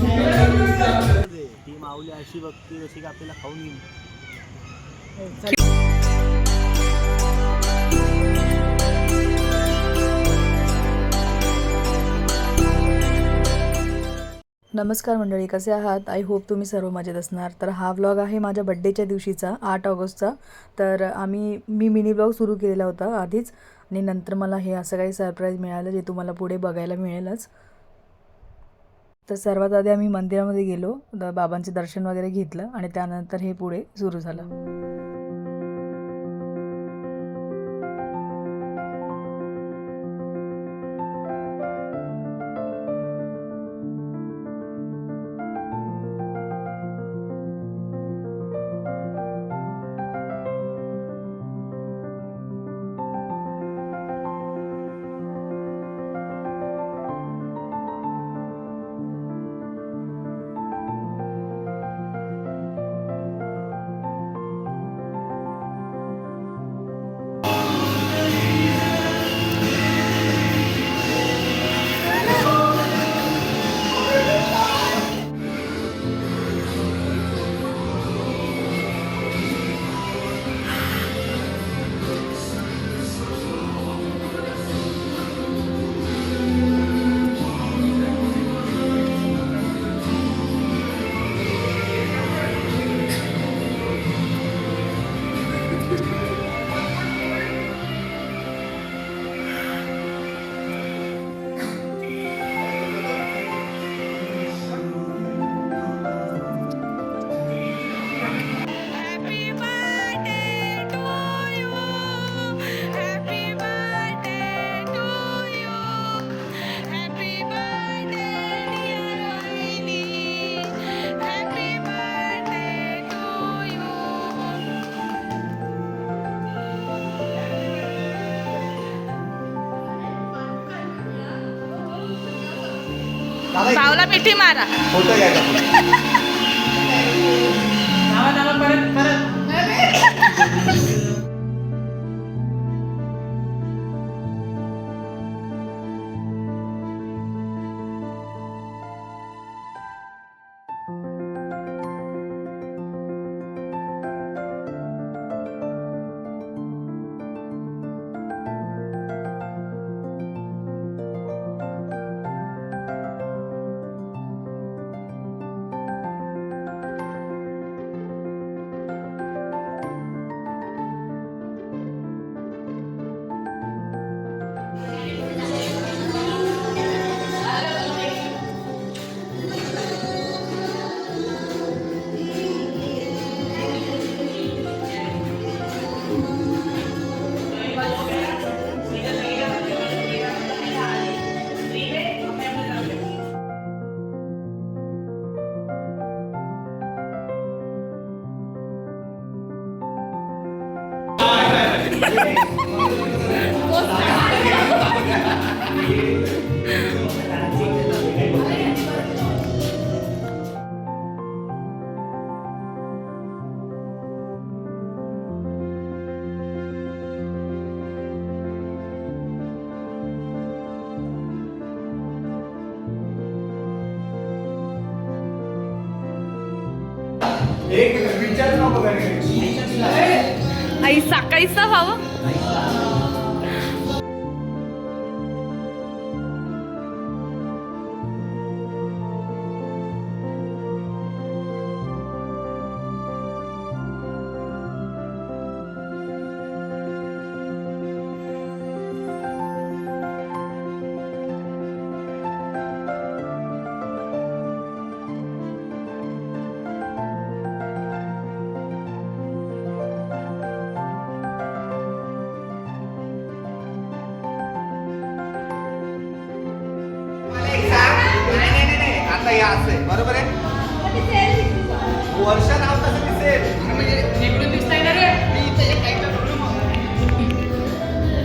ती माऊली अशी बघते जशी की आपल्याला खाऊन येईल. नमस्कार मंडळी, कसे आहात? आय होप तुम्ही सर्व मजेत असणार. तर हा व्लॉग आहे माझ्या बड्डेच्या दिवशीचा, 8 ऑगस्टचा. तर मी मिनी व्लॉग सुरू केलेला होता आधीच, आणि नंतर मला हे असं काही सरप्राईज मिळालं जे तुम्हाला पुढे बघायला मिळेलच. तर सर्वात आधी आम्ही मंदिरामध्ये गेलो, बाबांचे दर्शन वगैरे घेतलं आणि त्यानंतर हे पुढे सुरू झालं. भावला मिठी मारा. फोटो घ्यायचा. एक विचार नको आई सकाळीचा भाऊ. आता या असे बरोबर आहे. वर्ष नाव तसं दिसेल म्हणजे इकडून दिसताय ना रे.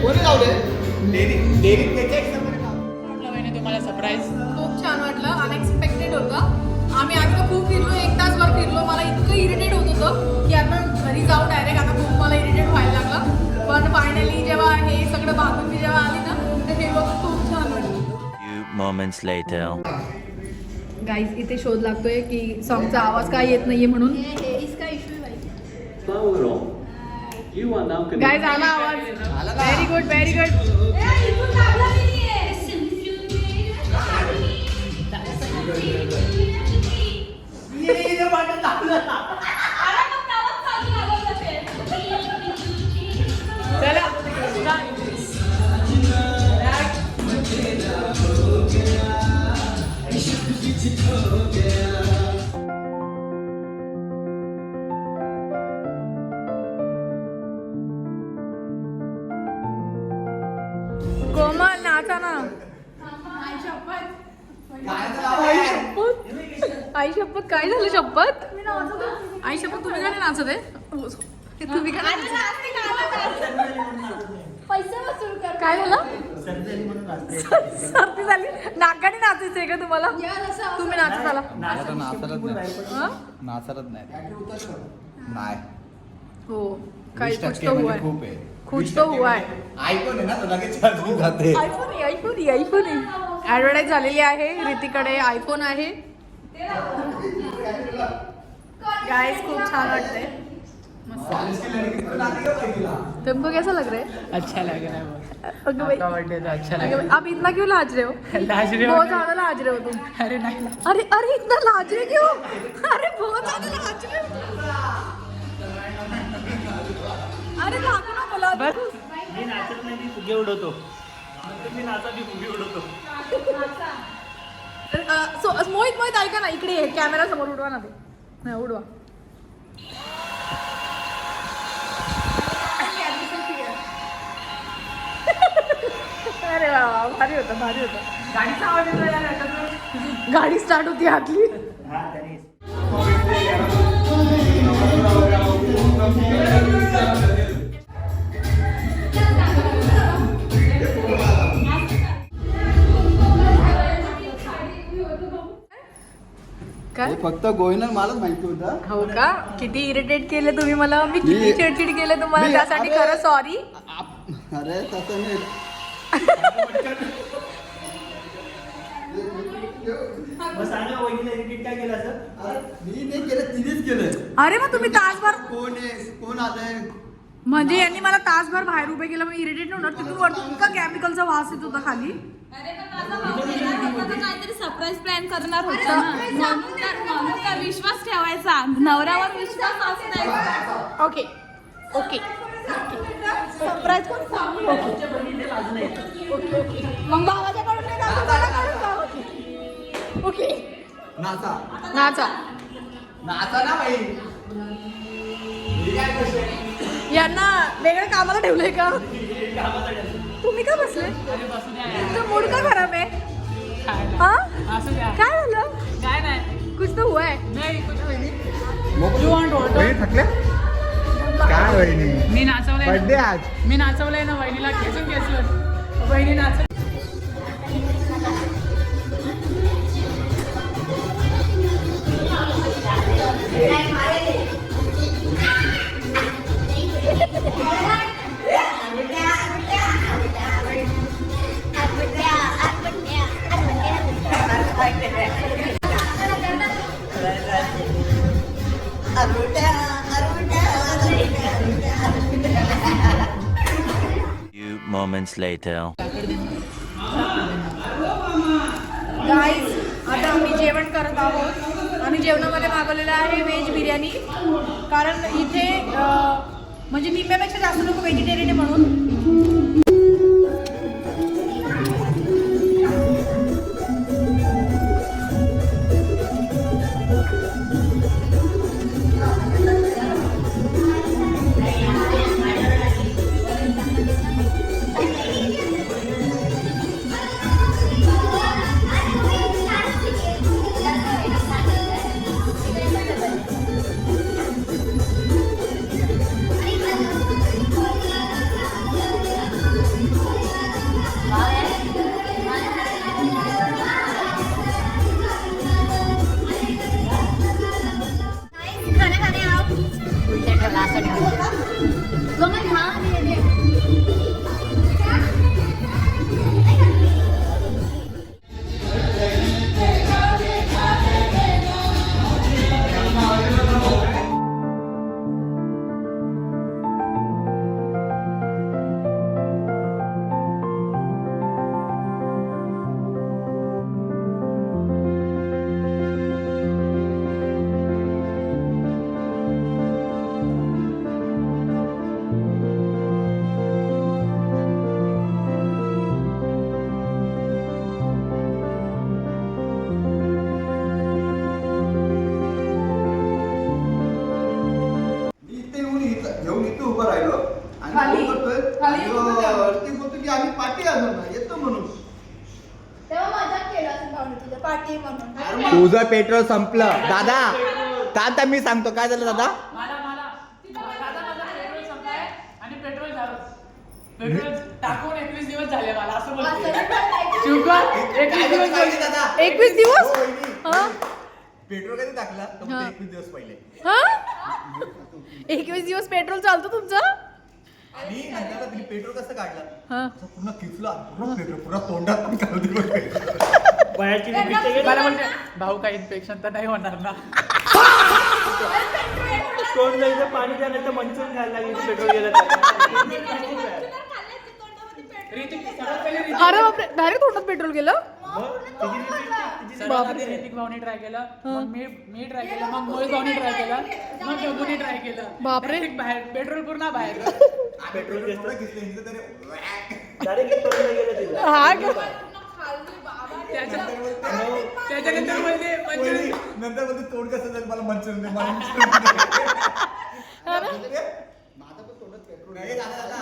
कोणी लावले डेरी त्याच्या तुम्हाला सरप्राईज खूप छान वाटलं. अनएक्सपेक्टेड होतं. आम्ही आता खूप फिरलो, 1 तासभर फिरलो. मला इतकं इरिटेट होत होतं की आपण घरी जाऊ डायरेक्ट. आता खूप मला इरिटेट व्हायला लागलं. पण फायनली जेव्हा हे सगळं बातमी जेव्हा आली ना, तर हे बघून खूप छान वाटलं. Moments later. गाईज इथे शोध लागतोय की सॉन्गचा आवाज काय येत नाहीये म्हणून. गाईज आला आवाज. Very good very good. Komal नाचा ना. आई शपथ काय झालं शपथ. आई शपथ तुम्ही काय नाचत आहे. तुम्ही काय काय झालं. सर्दी झाली. नाकाने नाचायचंय का तुम्हाला. तुम्ही नाचत आला. नाचरत नाही. हो काही कुछ तो हुआ है. कुछ तो हुआ है. आयफोन आहे ना तो लगेच चार्जिंग जाते. आयफोन ऍडव्हर्टाईज झालेली आहे. रीतीकडे आयफोन आहे. गाइस खूप छान वाटतंय. तुमको कैसा लग रहा है. अच्छा लग रहा है बहुत. ओके भाई. आपका बर्थडे तो अच्छा लग रहा आप इतना क्यों लाज रहे हो. लाज रहे हो बहुत क्या? ज्यादा लाज रहे हो तुम. है. अरे नहीं. अरे अरे इतना लाज रहे क्यों. अरे बहुत ज्यादा लाज रहे हो. अरे दाखव ना मला. बस. मी नाचत नाही, मी फुगे उडवतो. मी नाचा, मी फुगे उडवतो. मोहित ऐका ना इकडे ये. कॅमेरा समोर उडवा ना ते. नाही उडवा. अरे वा भारी होतं. गाडीचा आवाज येतो यार याच्यातून. गाडी स्टार्ट होती आतली. हा त्याने काय फक्त गोविंद मलाच माहिती होतं. हो का. किती इरिटेट केले तुम्ही मला. मी किती चिडचिड केले तुम्हाला. त्यासाठी खरं सॉरी. अरे तसं नाही. मग सांगा वहिनीला इरिटेट काय केलं असं. मी नाही केलं, तिनेच केलं. अरे मग तुम्ही तासभर कोण आहे, कोण आलंय. म्हणजे यांनी मला तासभर बाहेर उभे केलं. मग इरिटेट होणार. तिथून वरतून का केमिकलचा वास येत होता खाली. काहीतरी सरप्राईज प्लॅन करणार होता ना. म्हणून तर विश्वास ठेवायचा. नवऱ्यावर विश्वास असतो. ओके ओके सरप्राईज कोण सांगू. मग भावाच्याकडून नाही जाऊ, तुझ्याकडून जाऊ. ओके नाचा नाचा. नाचा ना बाई. ही काय गोष्ट आहे? यांना वेगळं कामाला ठेवलंय का. तुम्ही का बसले. तुमचा मूड का खराब आहे. हा असू द्या. काय झालं. काय नाही. कुछ तो हुआ है. नाही कुठे वहिनी. वहिनी थकल्या काय वहिनी. मी नाचवलंय बर्थडे ना. आज. मी नाचवलंय ना वहिनीला खेचून. वहिनी नाचव. Few moments later. गाईज आता आम्ही जेवण करत आहोत. आम्ही जेवणामध्ये मागवलेलं आहे व्हेज बिर्याणी. कारण इथे म्हणजे निम्म्यापेक्षा जास्त लोक व्हेजिटेरियन आहे म्हणून. पाठी आणू ना, येतो म्हणून. तेव्हा मजाक केला असेल भावने तुझ्या पाठी म्हणून. तुझं पेट्रोल संपलं दादा. आता मी सांगतो काय झालं दादा. मला पेट्रोल संपलाय आणि पेट्रोल झालं. पेट्रोल टाकून 21 दिवस झाले मला असं बोलते. शुगर 21 दिवस झाले. दादा 21 दिवस? हो, वहिनी. हा? पेट्रोल कधी टाकला तर हा. 21 दिवस पहिले. हा? 21 दिवस पेट्रोल चालतो तुमचं? आणि नंतर तिने पेट्रोल कसं काढलं हा. असं पूर्ण खिचला पूर्ण पेट्रोल पुरा तोंडात पण काढून दिलं. वयाची लिपस्टिक मला म्हणते भाऊ काही इन्फेक्शन तर नाही होणार ना. कोण जायचं पाणी द्या नाही तर मंचून खायला लागली पेट्रोल गेलं तर. अरे बापरे, डायरेक्ट तोंडात पेट्रोल गेलं? सर्वात आधी ऋतिक भाऊने ट्राय केलं, मग मी ट्राय केलं, मग मोहित भाऊने ट्राय केलं, मग शोभूने ट्राय केलं. बापरे. Direct बाहेर पेट्रोल पूर्ण बाहेर. पेट्रोल थोडं खिचलं हिचं तरी whack. डायरेक्ट पेट्रोल गेलं तिला. हा का? त्याच्यानंतर म्हणजे वहिनी, नंतर मध्ये तोंड कसं झालं मला मंचुरियन दे, मला मंचुरियन दे. माझं पण तोंडात पेट्रोल आहे. ए दादा दादा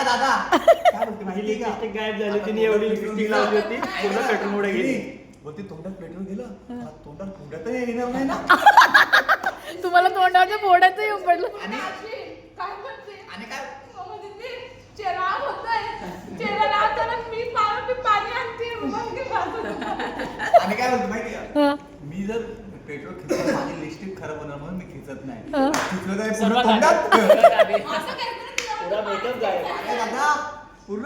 दादा काय बोलते माझी माहिती का लिपस्टिक गायब झाली तिने एवढी लिपस्टिक लावली होती पूर्ण पेट्रोल मुळे गेली. बोलते तोंडात पेट्रोल गेलं मला तोंडात येणार नाही ना. तुम्हाला तोंडाच्या फोडायचं येऊन पडलं. आणि काय म्हणते आणि काय चेहरा होतोय चेहरा अचानक मी पाणी आणते आणि काय बोलतो माहिती का हा. मी जर पेट्रोल खिचलं माझी लिपस्टिक खराब होणार म्हणून मी खिचत नाही. हा. खिचलं काय पूर्ण सर्वात तोंडात. आधी. पुरा मेकअप गायब. अरे दादा पूर्ण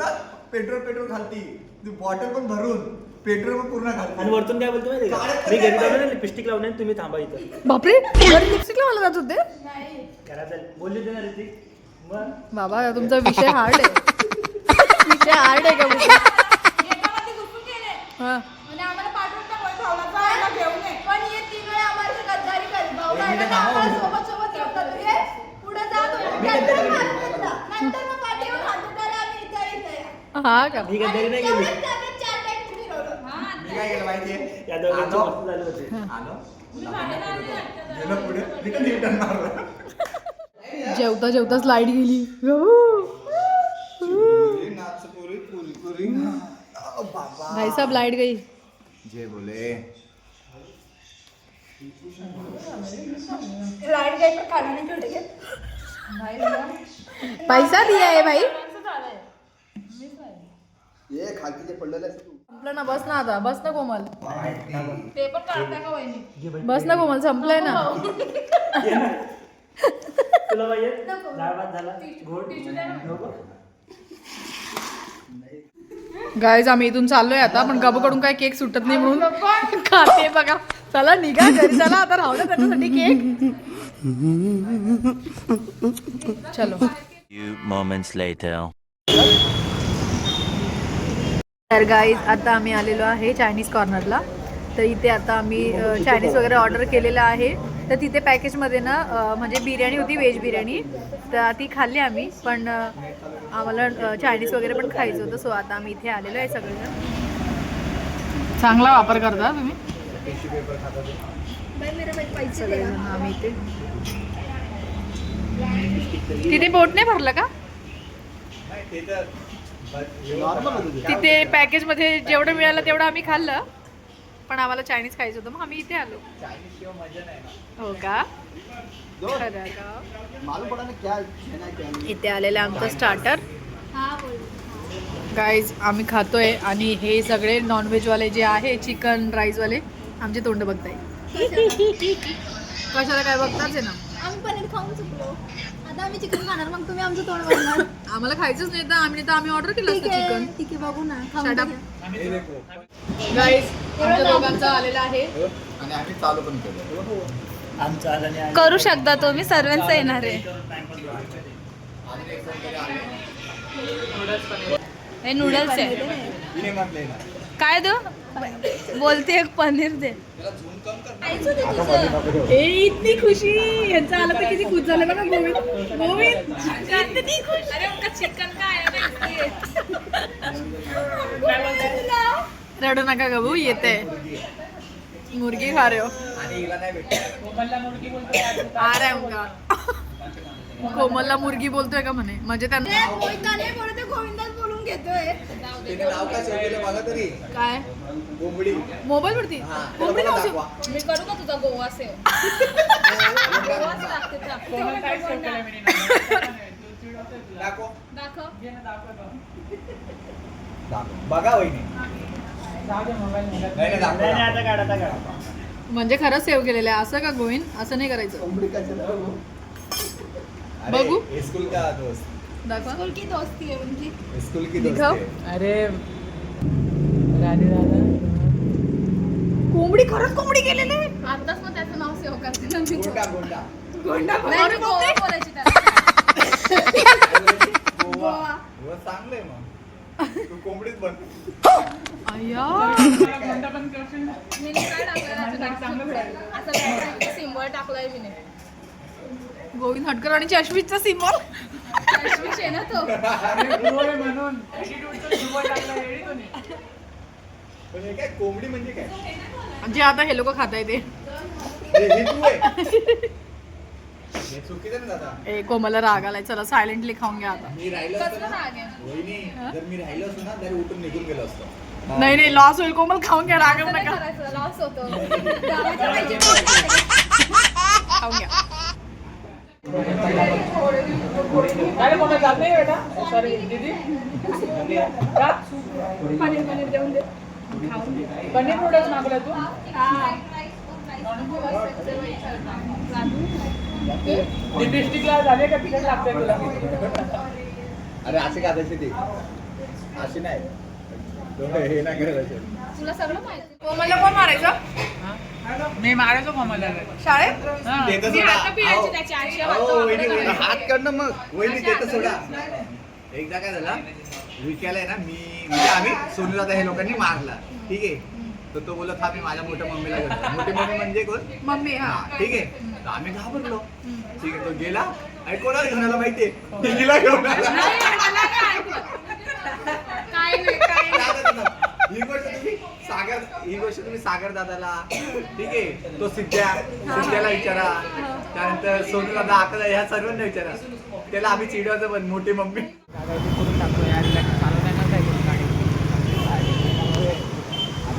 पेट्रोल घालती बॉटल पण भरून पेट्रोल पण पूर्ण आणि घालती. वरतून काय बोलतो माहिती का मी घरी जाऊन लिपस्टिक लावून आहे, तुम्ही थांबा इथं. बापरे, लिपस्टिक लावायला जात होते? घरात बोलली होती ना ऋतिक. मग बाबा तुमचा विषय हार्ड आहे. विषय हार्ड आहे का विषय? हा. आम्हाला पाठवून टाक भाऊला जायला घेऊन ये. पण ये 3 वेळा आम्हाला गद्दारी करी. भाऊ राहिला तर आम्हाला सोबत येतात. हे पुढे जात होते. नंतर मग पाठीवर हात उठायला आम्ही इथे. हा का? मी गद्दारी नाही केली. 4 टाइम फिरवलं. मी काय केलं माहितीये या दोघांचं आलो, मस्त झालं होते. गेलो पुढे रिटर्न मारलं. जेवताच लाईट गेली. भाई साहब लाईट गई. जे बोले लाईट गई पर खाना नहीं छोड़ेंगे. पैसा दिया है भाई. ये खालती जे पडलेलं आहे तू संपलं ना, बस ना आता, बस ना कोमल, पेपर काढता का वहिनी बस ना कोमल, संपलंय ना. तुला पाहिजे डाळ भात झाला गोड नको? गाईज आम्ही इथून चाललोय आता, पण गबकडून काय केक सुटत नाही म्हणून खाते बघा. चला निघा घरी, चला आता राहू द्या त्याच्यासाठी केक. चलो. Few moments later. तर गाईज आता आम्ही आलेलो आहे चायनीज कॉर्नरला. तर इथे आता आम्ही चायनीज वगैरे ऑर्डर केलेलं आहे. तर तिथे पॅकेजमध्ये ना म्हणजे बिर्याणी होती, व्हेज बिर्याणी, तर ती खाल्ली आम्ही. पण आम्हाला चायनीज वगैरे पण खायचं होतं. सो आता आम्ही इथे आलेलो आहे सगळेजण. चांगला वापर करता तुम्ही सगळेजण. आम्ही इथे तिथे बोट नाही भरलं का? तिथे पॅकेजमध्ये जेवढं मिळालं तेवढं आम्ही खाल्लं, पण आम्हाला चायनीज खायचं होतं, मग आम्ही इथे आलो. हो का? खरं का? इथे आलेलं आमचं स्टार्टर. गाईज आम्ही खातोय आणि हे सगळे नॉनव्हेजवाले जे आहे, चिकन राईसवाले, आमचे तोंड बघताय. कशाला काय बघताच आहे ना. आम्ही पनीर खाऊन चुकलो. आता आम्ही चिकन खाणार, मग तुम्ही आमचं तोंड बघणार. आम्हाला खायचंच नाही तर आम्ही ऑर्डर केलं असतं चिकन. ठीक आहे बघू ना. खाऊन Shut up. बघूया. गाईज आमच्या दोघांचं आलेलं आहे. आणि आम्ही चालू पण केलं. आमचं आलं नाही. करू शकता तुम्ही, सर्वांचं येणार आहे. हे नूडल्स आहे. काय दो बोलते, एक पनीर दे. इतनी खुशी, यांचं आलं तर किती खुश झालं बघा. गोविंद किती खुश. अरे उनका चिकन का आहे रडू नका गबू, येते मुर्गी खा रहे हो. आणि हिला नाही भेटत. आ रहा है उनका. कोमलला मुर्गी बोलतोय का म्हणे, म्हणजे त्यांना गोविंदा नाही बोलत आहे, गोविंदाच बोलून घेतोय. त्याने नाव काय सेव्ह केलं बघा तरी. काय कोंबडी. मोबाईल वरती हा, कोंबडी त्याला नाव दाखवा. मी करू का तुझा गोवा सेव गोवाच लागते त्या. कोमल काय सेव्ह केलं मी नाही. दाखव. दाखव. दाखव. बघा वहिनी. जाऊ दे मोबाईल नाही, नाही, दाखव, नाही दाखव. आता काढ आता काढ. म्हणजे खरंच सेव्ह केलेलं आहे असं का गोविंद? असं नाही करायचं. कोंबडी कशाला बघू? अरे, बघू. स्कूल का दोस्त. दाखवा. स्कूल की दोस्ती है उनकी. स्कूल की दिखाओ. दोस्त है. अरे राधे राधा. कोंबडी खरंच कोंबडी केलेली आहे. आताच मग त्याचं नाव सेव करते ना मी. गोंडा गोंडा. नाही, मी गोवा बोलायची त्याला. गोवा. गोवा चांगलंय मग. तू कोंबडीच बन. अय्या. कोणता पण करशील ना. मी काय टाकलं असं सिम्बॉल टाकलाय मी. गोविंद हटकर आणि अश्वितचा सिम्बॉल. अश्विश आहे ना तो. अरे गुरु आहे म्हणून ॲटिट्यूडचा सुरुवात टाकला येडी तो नाही. पण हे काय कोंबडी म्हणजे काय? जे आता हे लोक खाता येते. हे तू आहे. हे चुकीचं ना दादा. ए कोमलला राग आलाय, चला सायलेंटली खाऊन घ्या आता. मी राहिलो असतो कसलं ना. राग आहे? वहिनी, जर मी राहिलो असतो ना तरी उठून निघून गेलो असतो. नाही नाही लॉस होईल कोमल, खाऊन घ्या, रागवू असं नाही नका. करायचं, लॉस होतो. खाऊन घ्या. काय कोणा जात नाही बेटा. सॉरी दीदी. का पनीर देऊन दे. पनीर नूडल्स मागवला तू. डिस्ट्रिक्टला झाले का तिकडे लागते तुला. अरे असे का त्याचे ते असे नाही हे नाही करायचे. तुला सगळं माहिती. कोमलला कोण मारायचं मी मारायचो कोमलला. शाळेत? ते तर मी सोडा. आता पिळायची त्याची आळशी अहो, वाटतो. वहिनी, वहिनी, हात काढणं मग वहिनी ते तर सोडा. एकदा काय झालं विकायला आहे ना, मी म्हणजे आम्ही सोनू दादा हे लोकांनी मारला. ठीक आहे, तर तो बोलत हा मी माझ्या मोठ्या मम्मीला घेतो. मोठी मम्मी म्हणजे कोण? मम्मी. हा हा, ठीक आहे. तर आम्ही घाबरलो. ठीक आहे, तो गेला आणि कोणाला घेऊन आला माहितीये? टिकीला घेऊन आला. नाही, मला नाही ऐकलं. काय नाही, काय नाही. ही गोष्ट तुम्ही सागर दादाला, ठीक आहे, तो सिद्ध्याला विचारा, त्यानंतर सोनू दादा, आकाश, ह्या सर्वांना विचारा. त्याला आम्ही चिडवायचं पण मोठी मम्मी. करून टाकतो यार, चालवताना काय करून गाडी.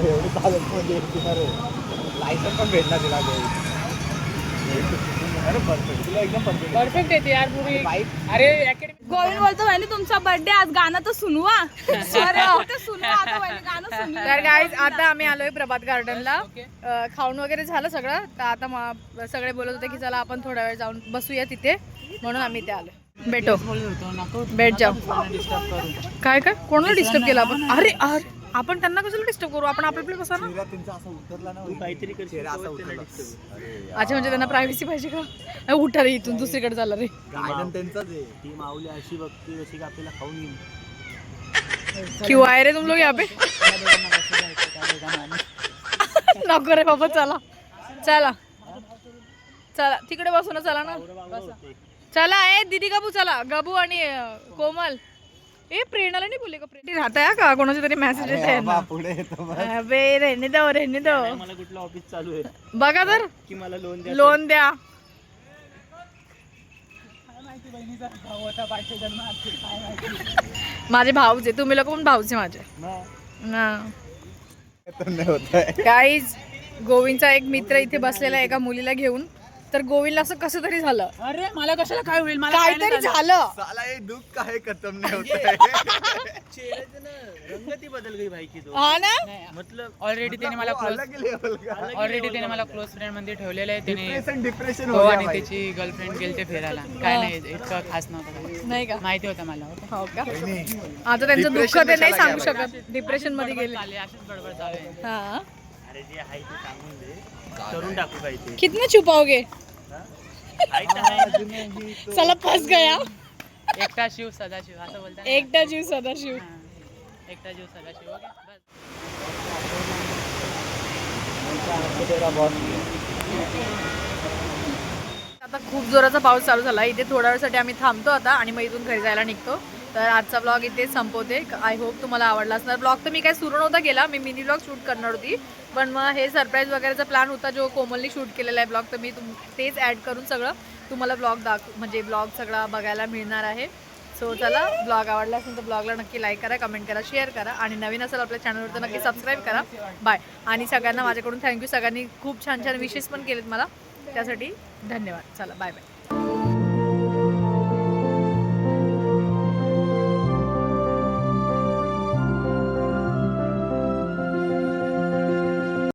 एवढं चालत म्हणजे लायसन पण भेटला तिला. अरे परफेक्ट, तुला एकदम परफेक्ट. परफेक्ट येते यार पुरी. अरे अकॅडमी. गोविंद बोलतो वहिनी तुमचा बर्थडे आज, गाणं तर सुनवा. अरे सुनवा आता वहिनी, गाणं सुनवा. तर गाईज आता आम्ही आलोय प्रभात गार्डनला. खाऊन वगैरे झालं सगळं, तर आता सगळे बोलत होते की चला आपण थोडा वेळ जाऊन बसूया तिथे, म्हणून आम्ही ते आलोय. भेटो, भेट जाऊ. डिस्टर्ब करू. काय काय कोणाला डिस्टर्ब केलं आपण? अरे अरे आपण त्यांना कशाला डिस्टर्ब करू, आपण आपल्या बसा ना. त्यांचा असा उतरला ना, तू काहीतरी करशील चेहरा असा तेव्हाच त्यांना उतरला. disturb. अच्छा, म्हणजे त्यांना प्रायव्हसी पाहिजे का? उठा रे इथून, दुसरीकडे चालला रे. गार्डन त्यांचाच आहे. ती माऊली अशी बघते जशी की आपल्याला खाऊन येईल. क्यों आए रे तुम लोग यहाँ पे? नको रे बाबा, चला चला चला तिकडे बसू ना, चला ना, चला. ए दीदी गबू, चला गबू आणि कोमल. ए प्रेरणाला नाही बोलले का? प्रेरणी राहताय का? कोणाचे तरी मेसेज येत आहे ना. पुढे येतो बघ. अबे रहने दो, रहने दो. मला कुठलं ऑफिस चालू आहे बघा तर, की मला लोन द्या. लोन द्या. माझे भाऊच आहे, तुम्ही लोक पण भाऊच आहे माझे. नाही होत आहे. गाईज, गोविंदचा एक मित्र इथे बसलेला आहे एका मुलीला घेऊन. तर गोविंदला असं कसं तरी झालं, अरे मला कशाला काय होईल, मला काय काहीतरी नाही झालं. झालं. साला ये दुःख काहे खत्म नाही होत आहे. चेहऱ्याचं ना रंगती बदल गई भाई की तो. हा ना. मतलब ऑलरेडी त्याने मला क्लोज अलग level का. ऑलरेडी त्याने मला क्लोज फ्रेंड मध्ये ठेवलेलं आहे. त्याने डिप्रेशन तो हो आणि गया त्याची गर्लफ्रेंड गेलते फिरायला. काय नाही इतकं खास नव्हतं काही. नाही का? माहिती होतं मला. हो का? भाई. आता त्यांचं दुःख Depression ते नाही कशाला सांगू घ्यावं? शकत, डिप्रेशन मध्ये गेले. चालले अशीच बडबड चालू आहे. हा, अरे जे आहे ते सांगून दे, करून टाकू काही ते. कितना छुपाओगे? आहे का नाही? चला फस गया. एकटा शिव सदाशिव असं बोलतात ना. एकटा जीव सदाशिव. हा. एकटा जीव सदाशिव. ओके बस. आता खूप जोराचा पाऊस चालू झाला इथे. थोड्या वेळासाठी आम्ही थांबतो आता आणि मग इथून घरी जायला निघतो. तर आजचा ब्लॉग इथे संपवते. आय होप तुम्हाला आवडला असणार. ब्लॉग तर मी काय सुरू नव्हता केला, मी मिनी ब्लॉग शूट करणार होती, पण मग हे सरप्राईज वगैरेचा प्लॅन होता जो कोमलनी शूट केलेला आहे ब्लॉग, तर मी तेच ॲड करून सगळं तुम्हाला म्हणजे ब्लॉग सगळा बघायला मिळणार आहे. सो चला, ब्लॉग आवडला असेल तर ब्लॉगला नक्की लाईक करा, कमेंट करा, शेअर करा आणि नवीन असेल आपल्या चॅनलवर तर नक्की सबस्क्राईब करा. बाय. आणि सगळ्यांना माझ्याकडून थँक्यू. सगळ्यांनी खूप छान छान विशेस पण केलेत मला, त्यासाठी धन्यवाद. चला बाय बाय.